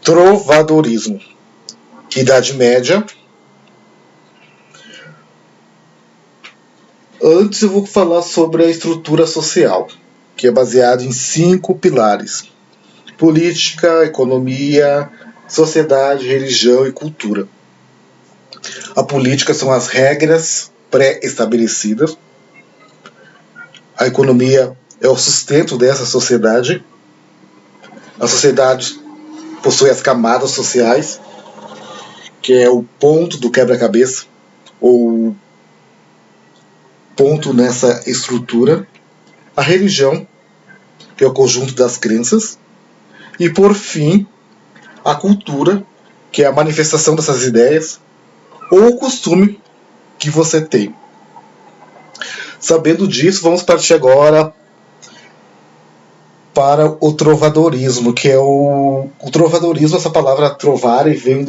Trovadorismo. Idade Média. Antes eu vou falar sobre a estrutura social, que é baseada em 5 pilares: política, economia, sociedade, religião e cultura. A política são as regras pré-estabelecidas. A economia é o sustento dessa sociedade. A sociedade possui as camadas sociais, que é o ponto do quebra-cabeça, ou ponto nessa estrutura. A religião, que é o conjunto das crenças. E, por fim, a cultura, que é a manifestação dessas ideias, ou o costume que você tem. Sabendo disso, vamos partir agora para o trovadorismo, que é o trovadorismo. Essa palavra trovare vem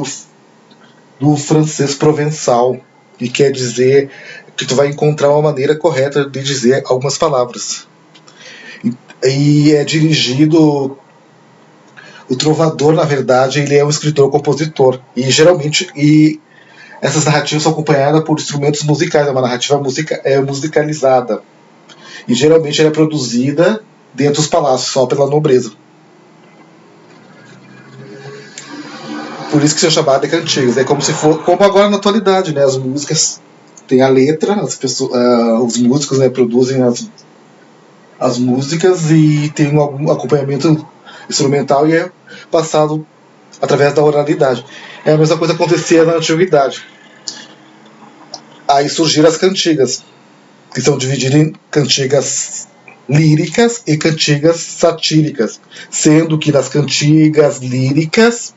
do francês provençal, e quer dizer que tu vai encontrar uma maneira correta de dizer algumas palavras. E é dirigido... O trovador, na verdade, ele é um escritor-compositor. E geralmente essas narrativas são acompanhadas por instrumentos musicais. É uma narrativa musicalizada. E geralmente ela é produzida dentro dos palácios, só pela nobreza. Por isso que são chamadas de cantigas. É como se for, como agora na atualidade, né? As músicas têm a letra, as pessoas, os músicos, né, produzem as músicas e tem um acompanhamento instrumental e é passado através da oralidade. É a mesma coisa que acontecia na antiguidade. Aí surgiram as cantigas, que são divididas em cantigas líricas e cantigas satíricas, sendo que nas cantigas líricas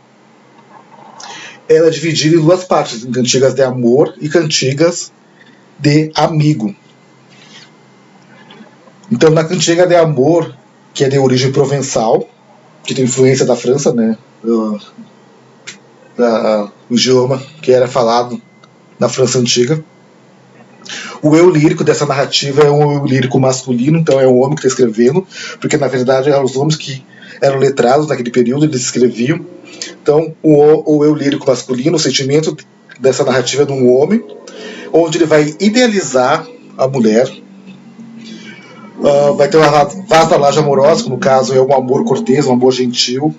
ela é dividida em duas partes, em cantigas de amor e cantigas de amigo. Então, na cantiga de amor, que é de origem provençal, que tem influência da França, né, o idioma que era falado na França antiga, o eu lírico dessa narrativa é um eu lírico masculino, então é um homem que está escrevendo, porque na verdade eram os homens que eram letrados naquele período, eles escreviam. Então o eu lírico masculino, o sentimento dessa narrativa é de um homem, onde ele vai idealizar a mulher. Vai ter uma vassalagem amorosa, que no caso é um amor cortês, um amor gentil.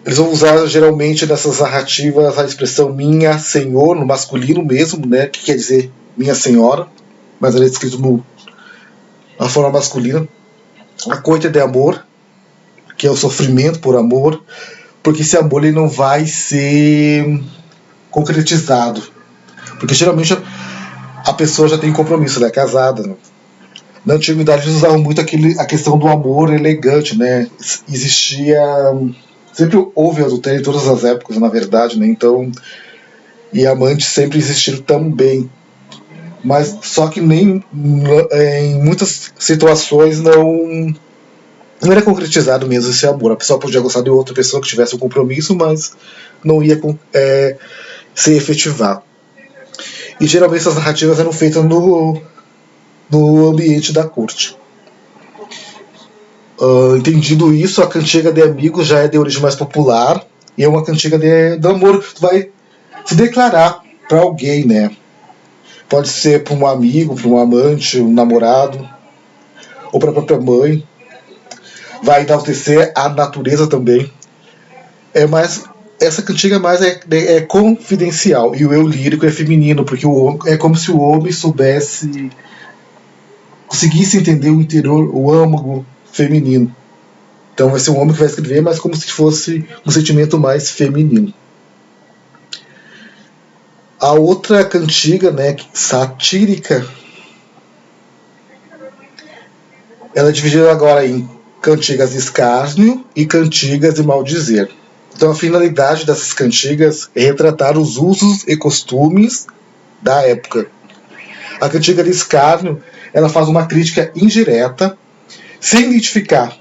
Eles vão usar geralmente nessas narrativas a expressão minha senhor, no masculino mesmo, né, que quer dizer minha senhora, mas ela é escrito na forma masculina. A coita de amor, que é o sofrimento por amor, porque esse amor ele não vai ser concretizado, porque geralmente a pessoa já tem compromisso, ela é casada, né? Na antiguidade eles usavam muito a questão do amor elegante, né? Existia... Sempre houve adultério em todas as épocas, na verdade, né? Então, e amantes sempre existiram também. Mas só que nem em muitas situações não era concretizado mesmo esse amor. A pessoa podia gostar de outra pessoa que tivesse um compromisso, mas não ia se efetivar. E geralmente essas narrativas eram feitas no ambiente da corte. Entendido isso, a cantiga de amigos já é de origem mais popular e é uma cantiga de amor. Tu vai se declarar para alguém, né? Pode ser para um amigo, para um amante, um namorado, ou para a própria mãe. Vai enaltecer a natureza também. Essa cantiga mais é confidencial, e o eu lírico é feminino, porque é como se o homem conseguisse entender o interior, o âmago feminino. Então vai ser um homem que vai escrever, mas como se fosse um sentimento mais feminino. A outra cantiga, né, satírica, ela é dividida agora em cantigas de escárnio e cantigas de maldizer. Então a finalidade dessas cantigas é retratar os usos e costumes da época. A cantiga de escárnio, ela faz uma crítica indireta, sem identificar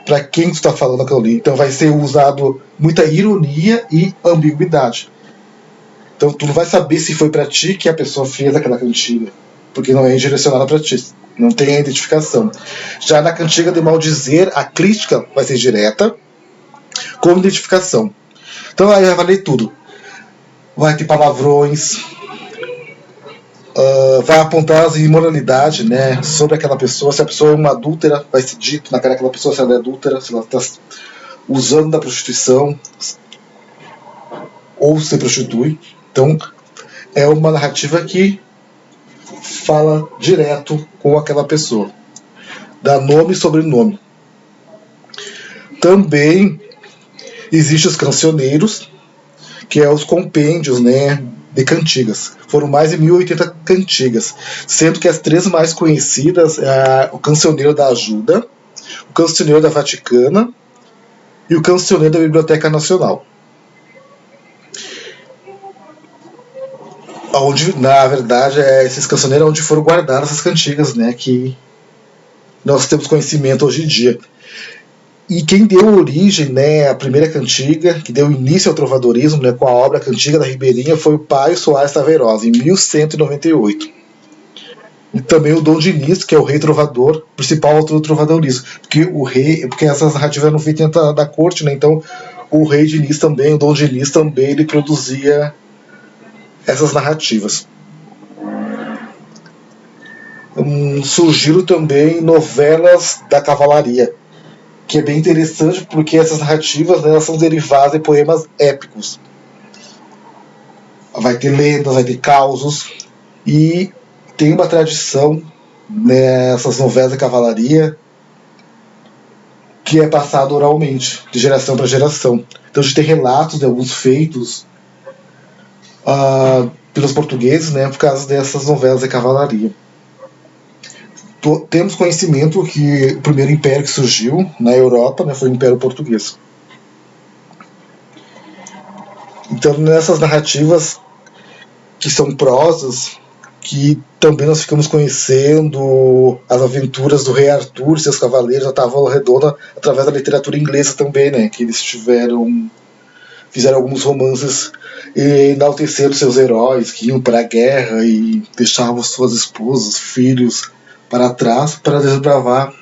para quem tu está falando aquilo ali. Então vai ser usado muita ironia e ambiguidade. Então tu não vai saber se foi para ti que a pessoa fez aquela cantiga, porque não é direcionada para ti, não tem a identificação. Já na cantiga de maldizer, a crítica vai ser direta, com identificação. Então aí vai ler tudo. Vai ter palavrões, vai apontar as imoralidades, né, sobre aquela pessoa. Se a pessoa é uma adúltera, vai ser dito na cara daquela pessoa se ela é adúltera, se ela está usando da prostituição ou se prostitui. Então é uma narrativa que fala direto com aquela pessoa, dá nome e sobrenome. Também existem os cancioneiros, que é os compêndios, né, de cantigas. Foram mais de 1080 cantigas, sendo que as três mais conhecidas é o Cancioneiro da Ajuda, o Cancioneiro da Vaticana e o Cancioneiro da Biblioteca Nacional. Onde, na verdade, esses cancioneiros onde foram guardadas essas cantigas, né, que nós temos conhecimento hoje em dia. E quem deu origem, né, à primeira cantiga, que deu início ao trovadorismo, né, com a obra Cantiga da Ribeirinha, foi o Paio Soares Taverosa, em 1198. E também o Dom Dinis, que é o rei trovador, principal autor do trovadorismo. Porque essas narrativas eram feitas da corte, né, então o rei Dinis também, o Dom Dinis também, ele produzia essas narrativas. Surgiram também novelas da cavalaria, que é bem interessante porque essas narrativas, né, elas são derivadas de poemas épicos. Vai ter lendas, vai ter causos, e tem uma tradição nessas novelas de cavalaria que é passada oralmente, de geração para geração. Então a gente tem relatos de alguns feitos pelos portugueses, né, por causa dessas novelas de cavalaria. Temos conhecimento que o primeiro império que surgiu na Europa, né, foi o Império Português. Então, nessas narrativas que são prosas, que também nós ficamos conhecendo as aventuras do rei Arthur e seus cavaleiros na Távola Redonda através da literatura inglesa também, né, que eles fizeram alguns romances e enalteceram seus heróis que iam para a guerra e deixavam suas esposas, filhos para trás para desbravar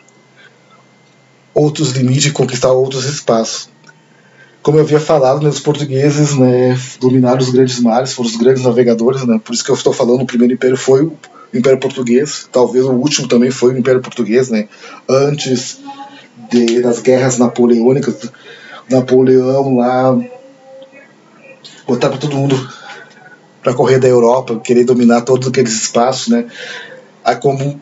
outros limites e conquistar outros espaços. Como eu havia falado, né, os portugueses, né, dominaram os grandes mares, foram os grandes navegadores, né, por isso que eu estou falando, o primeiro império foi o Império Português, talvez o último também foi o Império Português, né, antes das guerras napoleônicas. Napoleão lá botava todo mundo para correr da Europa, querer dominar todos aqueles espaços, né, aí como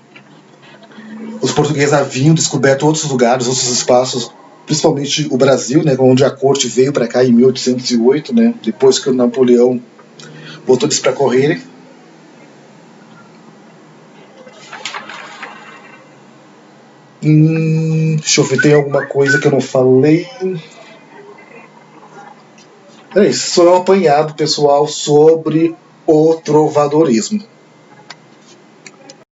os portugueses haviam descoberto outros lugares, outros espaços, principalmente o Brasil, né, onde a corte veio para cá em 1808, né, depois que o Napoleão botou eles para correrem. Deixa eu ver, tem alguma coisa que eu não falei? É isso, só um apanhado, pessoal, sobre o trovadorismo.